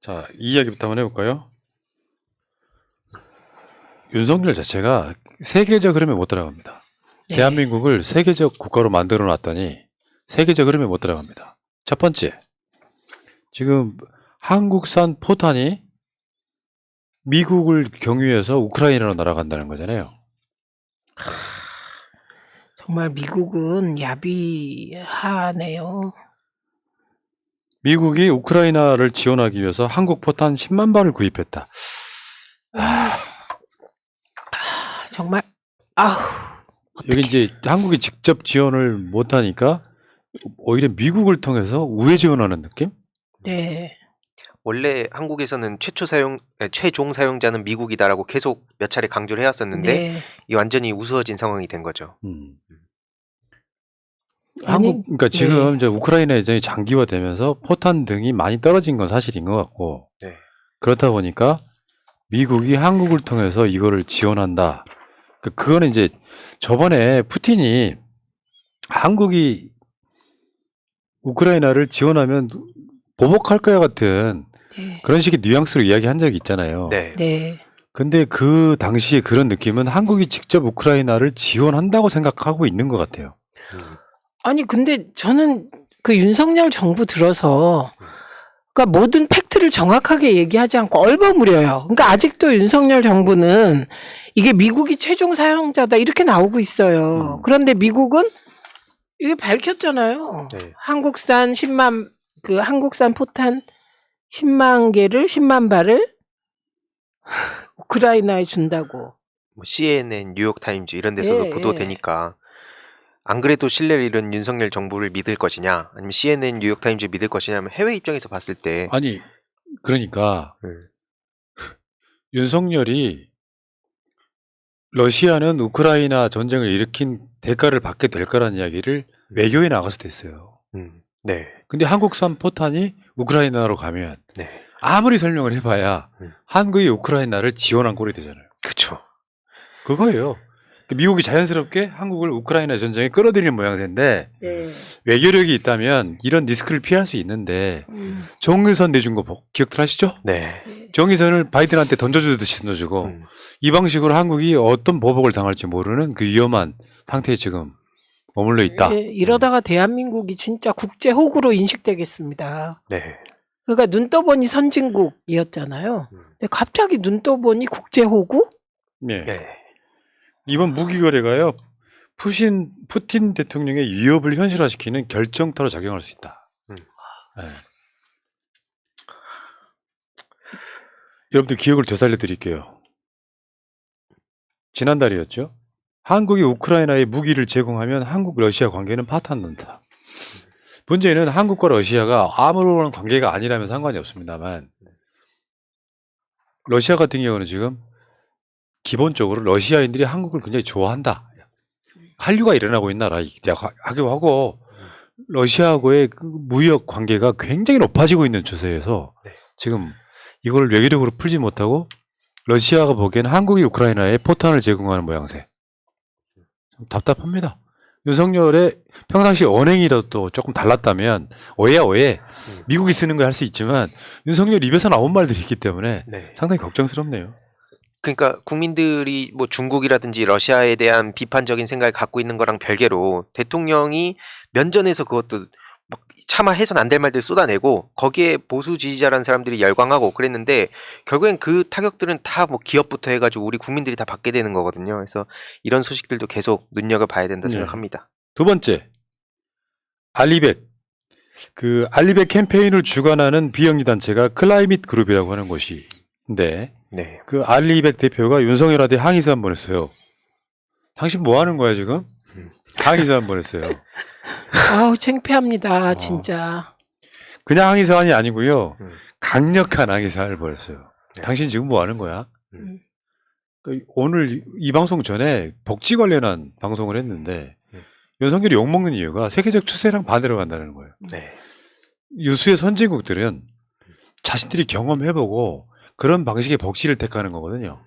자, 이 이야기부터 한번 해볼까요? 윤석열 자체가 세계적 흐름에 못 따라갑니다. 네. 대한민국을 세계적 국가로 만들어 놨더니 세계적 흐름에 못 따라갑니다. 첫 번째, 지금 한국산 포탄이 미국을 경유해서 우크라이나로 날아간다는 거잖아요. 정말 미국은 야비하네요. 미국이 우크라이나를 지원하기 위해서 한국 포탄 10만 발을 구입했다. 정말 아우. 여기 이제 한국이 직접 지원을 못하니까 오히려 미국을 통해서 우회 지원하는 느낌? 네. 원래 한국에서는 최종 사용자는 미국이다라고 계속 몇 차례 강조를 해왔었는데 네. 이 완전히 우스워진 상황이 된 거죠. 한국, 그러니까 지금 네. 이제 우크라이나 예전이 장기화되면서 포탄 등이 많이 떨어진 건 사실인 것 같고, 네. 그렇다 보니까 미국이 한국을 통해서 이거를 지원한다. 그거는 이제 저번에 푸틴이 한국이 우크라이나를 지원하면 보복할 거야 같은 네. 그런 식의 뉘앙스로 이야기한 적이 있잖아요. 네. 네. 근데 그 당시에 그런 느낌은 한국이 직접 우크라이나를 지원한다고 생각하고 있는 것 같아요. 아니 근데 저는 그 윤석열 정부 들어서 그러니까 모든 팩트를 정확하게 얘기하지 않고 얼버무려요. 그러니까 아직도 윤석열 정부는 이게 미국이 최종 사용자다 이렇게 나오고 있어요. 그런데 미국은 이게 밝혔잖아요. 네. 한국산 포탄 10만 개를 10만 발을 우크라이나에 준다고. 뭐 CNN, 뉴욕타임즈 이런 데서도 예, 보도되니까 안 그래도 신뢰를 잃은 윤석열 정부를 믿을 것이냐 아니면 CNN, 뉴욕타임즈 믿을 것이냐 하면 해외 입장에서 봤을 때 아니, 그러니까 윤석열이 러시아는 우크라이나 전쟁을 일으킨 대가를 받게 될 거라는 이야기를 외교에 나가서 됐어요. 네. 근데 한국산 포탄이 우크라이나로 가면 네. 아무리 설명을 해봐야 한국이 우크라이나를 지원한 꼴이 되잖아요. 그렇죠. 그거예요. 미국이 자연스럽게 한국을 우크라이나 전쟁에 끌어들이는 모양새인데 네. 외교력이 있다면 이런 리스크를 피할 수 있는데 정의선 내준 거 기억들 하시죠? 네. 정의선을 바이든한테 던져주듯이 던져주고 이 방식으로 한국이 어떤 보복을 당할지 모르는 그 위험한 상태에 지금 머물러 있다. 예, 이러다가 대한민국이 진짜 국제 호구로 인식되겠습니다. 네. 그러니까 눈 떠보니 선진국이었잖아요. 근데 갑자기 눈 떠보니 국제 호구? 네. 네. 이번 무기 거래가요. 푸틴 대통령의 위협을 현실화시키는 결정타로 작용할 수 있다. 네. 여러분들 기억을 되살려 드릴게요. 지난달이었죠. 한국이 우크라이나에 무기를 제공하면 한국 러시아 관계는 파탄난다. 문제는 한국과 러시아가 아무런 관계가 아니라면 상관이 없습니다만 러시아 같은 경우는 지금 기본적으로 러시아인들이 한국을 굉장히 좋아한다. 한류가 일어나고 있는 나라이기도 하고 러시아하고의 그 무역 관계가 굉장히 높아지고 있는 추세에서 지금 이걸 외교력으로 풀지 못하고 러시아가 보기에는 한국이 우크라이나에 포탄을 제공하는 모양새. 좀 답답합니다. 윤석열의 평상시 언행이라도 조금 달랐다면 오해 미국이 쓰는 거 할 수 있지만 윤석열 입에서 나온 말들이 있기 때문에 상당히 걱정스럽네요. 그러니까 국민들이 뭐 중국이라든지 러시아에 대한 비판적인 생각을 갖고 있는 거랑 별개로 대통령이 면전에서 그것도 막 차마 해선 안 될 말들 쏟아내고 거기에 보수 지지자라는 사람들이 열광하고 그랬는데 결국엔 그 타격들은 다 뭐 기업부터 해가지고 우리 국민들이 다 받게 되는 거거든요. 그래서 이런 소식들도 계속 눈여겨봐야 된다 생각합니다. 두 번째, 알리백. 그 알리백 캠페인을 주관하는 비영리 단체가 클라이밋 그룹이라고 하는 곳인데 네. 그 알리백 대표가 윤석열한테 항의서 한 번 했어요. 당신 뭐 하는 거야 지금? 항의서 한 번 했어요. 아우 창피합니다 진짜. 그냥 항의사안이 아니고요. 강력한 항의사안을 벌였어요. 당신 지금 뭐 하는 거야? 오늘 이 방송 전에 복지 관련한 방송을 했는데 윤석열이 욕먹는 이유가 세계적 추세랑 반대로 간다는 거예요. 네. 유수의 선진국들은 자신들이 경험해보고 그런 방식의 복지를 택하는 거거든요.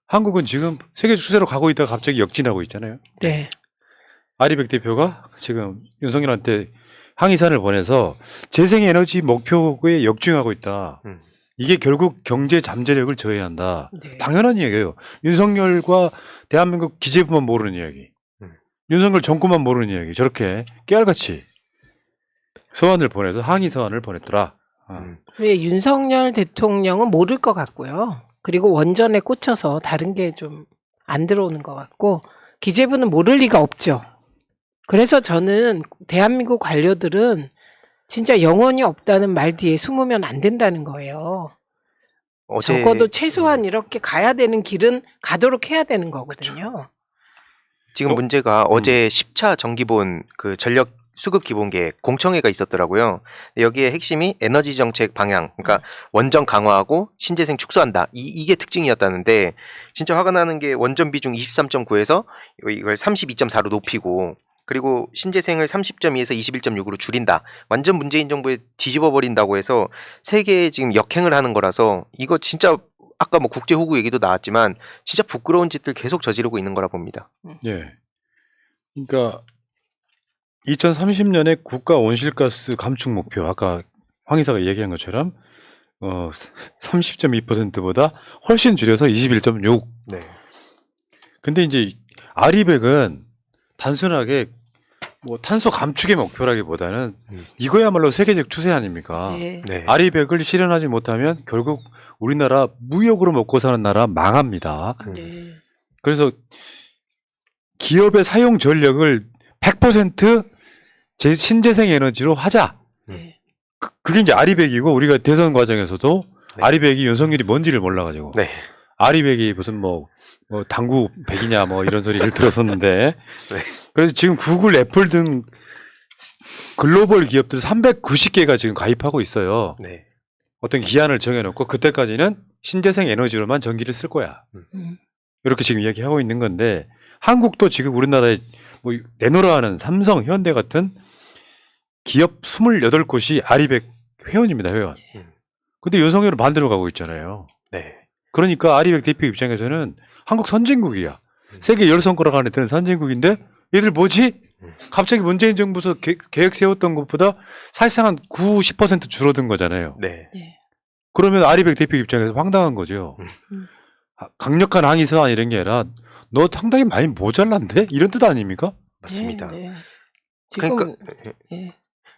한국은 지금 세계적 추세로 가고 있다가 갑자기 역진하고 있잖아요. 네. 아리백 대표가 지금 윤석열한테 항의사를 보내서 재생에너지 목표에 역주행하고 있다. 이게 결국 경제 잠재력을 저해한다. 네. 당연한 이야기예요. 윤석열과 대한민국 기재부만 모르는 이야기. 윤석열 정권만 모르는 이야기. 저렇게 깨알같이 서한을 보내서 항의 서한을 보냈더라. 왜 윤석열 대통령은 모를 것 같고요. 그리고 원전에 꽂혀서 다른 게 좀 안 들어오는 것 같고 기재부는 모를 리가 없죠. 그래서 저는 대한민국 관료들은 진짜 영혼이 없다는 말 뒤에 숨으면 안 된다는 거예요. 적어도 최소한 이렇게 가야 되는 길은 가도록 해야 되는 거거든요. 지금 문제가 어제 10차 정기본 그 전력 수급 기본계획 공청회가 있었더라고요. 여기에 핵심이 에너지 정책 방향, 그러니까 원전 강화하고 신재생 축소한다. 이게 특징이었다는데 진짜 화가 나는 게 원전 비중 23.9에서 이걸 32.4로 높이고 그리고 신재생을 30.2에서 21.6으로 줄인다. 완전 문재인 정부에 뒤집어 버린다고 해서 세계에 지금 역행을 하는 거라서 이거 진짜 아까 뭐 국제 호구 얘기도 나왔지만 진짜 부끄러운 짓들 계속 저지르고 있는 거라 봅니다. 예. 그러니까 2030년에 국가 온실가스 감축 목표 아까 황 이사가 얘기한 것처럼 30.2%보다 훨씬 줄여서 21.6. 네. 근데 이제 아리백은 단순하게 뭐 탄소 감축의 목표라기보다는 이거야말로 세계적 추세 아닙니까? 네. 네. 아리백을 실현하지 못하면 결국 우리나라 무역으로 먹고 사는 나라 망합니다. 네. 그래서 기업의 사용 전력을 100% 신재생 에너지로 하자. 네. 그게 이제 아리백이고 우리가 대선 과정에서도 네. 아리백이 윤석열이 뭔지를 몰라가지고 네. 아리백이 무슨 뭐 당구 백이냐 뭐 이런 소리를 들었었는데 네. 그래서 지금 구글, 애플 등 글로벌 기업들 390개가 지금 가입하고 있어요. 네. 어떤 기한을 정해놓고 그때까지는 신재생 에너지로만 전기를 쓸 거야. 이렇게 지금 이야기하고 있는 건데 한국도 지금 우리나라에 뭐 내놓으라 하는 삼성, 현대 같은 기업 28곳이 아리백 회원입니다. 회원. 근데 윤석열은 반대로 가고 있잖아요. 네. 그러니까 아리백 대표 입장에서는 한국 선진국이야. 세계 10손가락 안에 드는 선진국인데 얘들 뭐지? 갑자기 문재인 정부에서 계획 세웠던 것보다 사실상 한 9, 10% 줄어든 거잖아요. 네. 그러면 아리백 대표 입장에서 황당한 거죠. 강력한 항의 서한 이런 게 아니라 너 상당히 많이 모자란데? 이런 뜻 아닙니까? 맞습니다. 네. 지금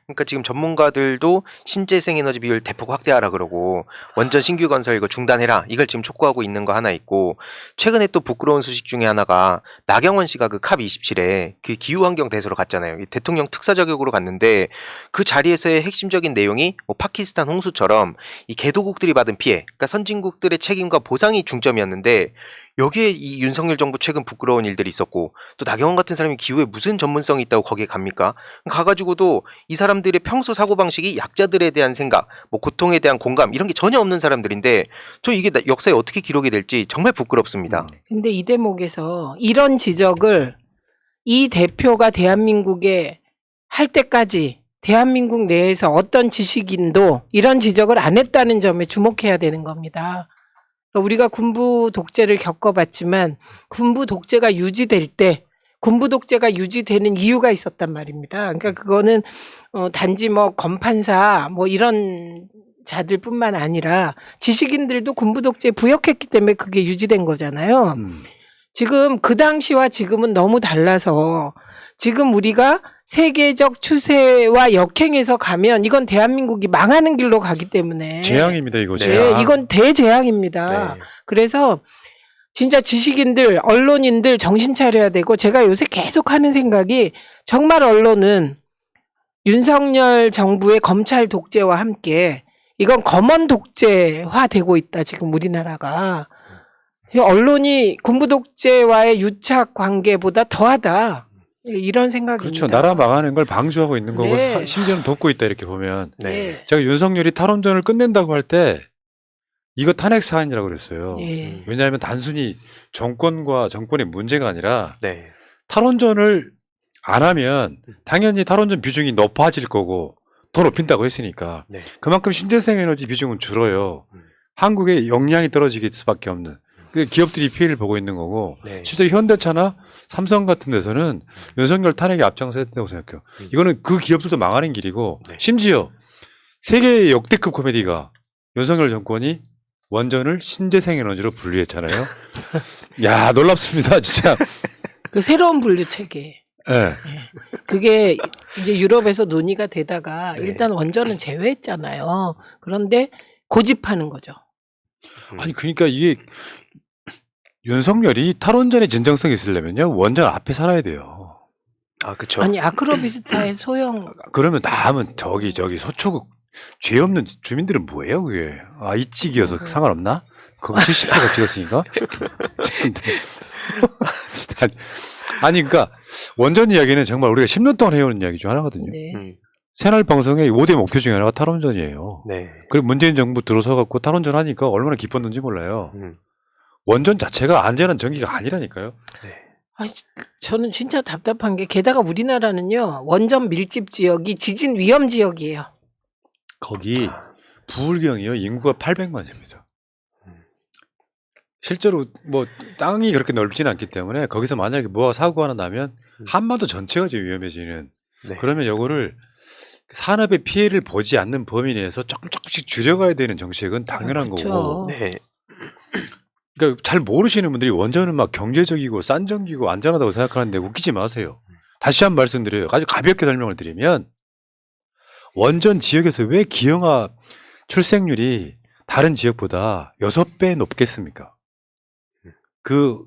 그러니까 지금 전문가들도 신재생 에너지 비율 대폭 확대하라 그러고 원전 신규 건설 이거 중단해라 이걸 지금 촉구하고 있는 거 하나 있고 최근에 또 부끄러운 소식 중에 하나가 나경원 씨가 그 캅 27에 그 기후환경 대서로 갔잖아요. 대통령 특사 자격으로 갔는데 그 자리에서의 핵심적인 내용이 뭐 파키스탄 홍수처럼 이 개도국들이 받은 피해, 그러니까 선진국들의 책임과 보상이 중점이었는데 여기에 이 윤석열 정부 최근 부끄러운 일들이 있었고 또 나경원 같은 사람이 기후에 무슨 전문성이 있다고 거기에 갑니까? 가가지고도 이 사람들의 평소 사고방식이 약자들에 대한 생각, 뭐 고통에 대한 공감 이런 게 전혀 없는 사람들인데 저 이게 역사에 어떻게 기록이 될지 정말 부끄럽습니다. 근데 이 대목에서 이런 지적을 이 대표가 대한민국에 할 때까지 대한민국 내에서 어떤 지식인도 이런 지적을 안 했다는 점에 주목해야 되는 겁니다. 그러니까 우리가 군부 독재를 겪어봤지만 군부 독재가 유지될 때 군부 독재가 유지되는 이유가 있었단 말입니다. 그러니까 그거는 단지 뭐 검판사 뭐 이런 자들뿐만 아니라 지식인들도 군부 독재에 부역했기 때문에 그게 유지된 거잖아요. 지금 그 당시와 지금은 너무 달라서 지금 우리가 세계적 추세와 역행해서 가면 이건 대한민국이 망하는 길로 가기 때문에 재앙입니다, 이거 네, 재앙. 네, 이건 대재앙입니다. 네. 그래서 진짜 지식인들, 언론인들 정신 차려야 되고 제가 요새 계속 하는 생각이 정말 언론은 윤석열 정부의 검찰 독재와 함께 이건 검언 독재화 되고 있다, 지금 우리나라가. 언론이 군부 독재와의 유착 관계보다 더하다. 이런 생각입니다. 그렇죠. 나라 망하는 걸 방조하고 있는 거고 네. 심지어는 돕고 있다 이렇게 보면. 네. 제가 윤석열이 탈원전을 끝낸다고 할 때 이거 탄핵 사안이라고 그랬어요. 예. 왜냐하면 단순히 정권과 정권의 문제가 아니라 네. 탈원전을 안 하면 당연히 탈원전 비중이 높아질 거고 더 높인다고 했으니까 네. 그만큼 신재생 에너지 비중은 줄어요. 한국의 역량이 떨어질 수밖에 없는. 그 기업들이 피해를 보고 있는 거고 네. 실제 현대차나 삼성 같은 데서는 윤석열 탄핵에 앞장섰다고 생각해요. 이거는 그 기업들도 망하는 길이고 네. 심지어 세계의 역대급 코미디가 윤석열 정권이 원전을 신재생 에너지로 분류했잖아요. 야, 놀랍습니다, 진짜. 그 새로운 분류 체계. 예. 그게 이제 유럽에서 논의가 되다가 네. 일단 원전은 제외했잖아요. 그런데 고집하는 거죠. 아니, 그러니까 이게 윤석열이 탈원전의 진정성이 있으려면요, 원전 앞에 살아야 돼요. 아, 그쵸. 아니 아크로비스타의 소형 그러면 다음은 저기 서초구 죄 없는 주민들은 뭐예요, 그게? 아, 이찍이어서 상관없나? 거기 70%가 찍었으니까. 아니, 그러니까 원전 이야기는 정말 우리가 10년 동안 해오는 이야기 중 하나거든요. 네. 새날 방송의 5대 목표 중에 하나가 탈원전이에요. 네. 그리고 문재인 정부 들어서 갖고 탈원전 하니까 얼마나 기뻤는지 몰라요. 음. 원전 자체가 안전한 전기가 아니라니까요. 아, 저는 진짜 답답한 게 게다가 우리나라는요 원전 밀집 지역이 지진 위험 지역이에요. 거기 부울경이요 인구가 800만입니다. 실제로 뭐 땅이 그렇게 넓지는 않기 때문에 거기서 만약에 뭐가 사고가 하나 나면 한반도 전체가 좀 위험해지는. 네. 그러면 요거를 산업의 피해를 보지 않는 범위 내에서 조금씩 줄여가야 되는 정책은 당연한 그쵸. 거고. 네. 그러니까 잘 모르시는 분들이 원전은 막 경제적이고 싼 전기고 안전하다고 생각하는데 웃기지 마세요. 다시 한 번 말씀드려요. 아주 가볍게 설명을 드리면 원전 지역에서 왜 기형아 출생률이 다른 지역보다 6배 높겠습니까? 그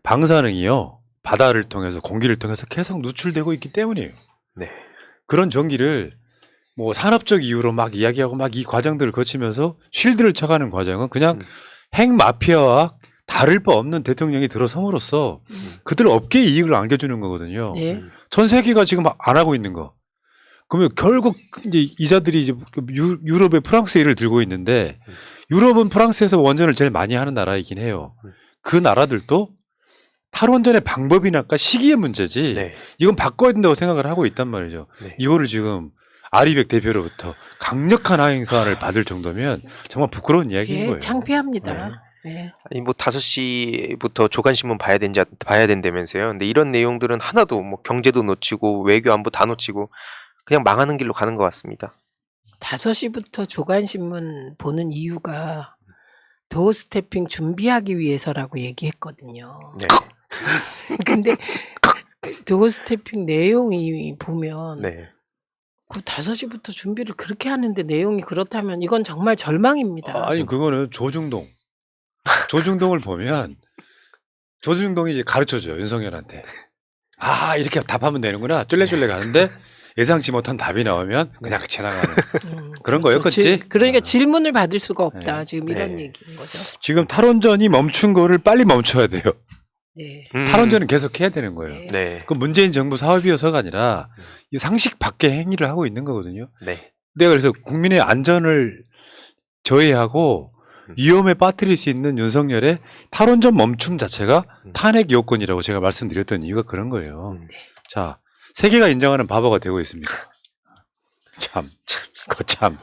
방사능이요. 바다를 통해서 공기를 통해서 계속 누출되고 있기 때문이에요. 네. 그런 전기를 뭐 산업적 이유로 막 이야기하고 막 이 과정들을 거치면서 쉴드를 쳐가는 과정은 그냥 핵 마피아와 다를 바 없는 대통령이 들어섬으로써 그들 업계에 이익을 안겨주는 거거든요. 네. 전 세계가 지금 안 하고 있는 거. 그러면 결국 이제 이자들이 이제 유럽의 프랑스 예를 들고 있는데 유럽은 프랑스에서 원전을 제일 많이 하는 나라이긴 해요. 그 나라들도 탈원전의 방법이나 시기의 문제지 네. 이건 바꿔야 된다고 생각을 하고 있단 말이죠. 네. 이거를 지금 아리백 대표로부터 강력한 하행사안을 받을 정도면 정말 부끄러운 이야기인 예, 거예요. 창피합니다. 네. 아니 뭐 5시부터 조간신문 봐야 된다면서요. 근데 이런 내용들은 하나도 뭐 경제도 놓치고 외교 안보 다 놓치고 그냥 망하는 길로 가는 것 같습니다. 5시부터 조간신문 보는 이유가 도어 스태핑 준비하기 위해서라고 얘기했거든요. 네. 근데 도어 스태핑 내용이 보면 네. 그 5시부터 준비를 그렇게 하는데 내용이 그렇다면 이건 정말 절망입니다. 아니 그거는 조중동을 보면 조중동이 이제 가르쳐줘요 윤석열한테. 아 이렇게 답하면 되는구나. 쫄래쫄래 가는데 예상치 못한 답이 나오면 그냥 지나가는 그런 거였겠지. 그러니까 질문을 받을 수가 없다. 네. 지금 이런 네. 얘기인 거죠. 지금 탈원전이 멈춘 거를 빨리 멈춰야 돼요. 네. 탈원전은 계속 해야 되는 거예요. 네. 네. 그 문재인 정부 사업이어서가 아니라 이 상식 밖의 행위를 하고 있는 거거든요. 네. 내가 그래서 국민의 안전을 저해하고 위험에 빠뜨릴 수 있는 윤석열의 탈원전 멈춤 자체가 탄핵 요건이라고 제가 말씀드렸던 이유가 그런 거예요. 자, 세계가 인정하는 바보가 되고 있습니다. 참, 거참.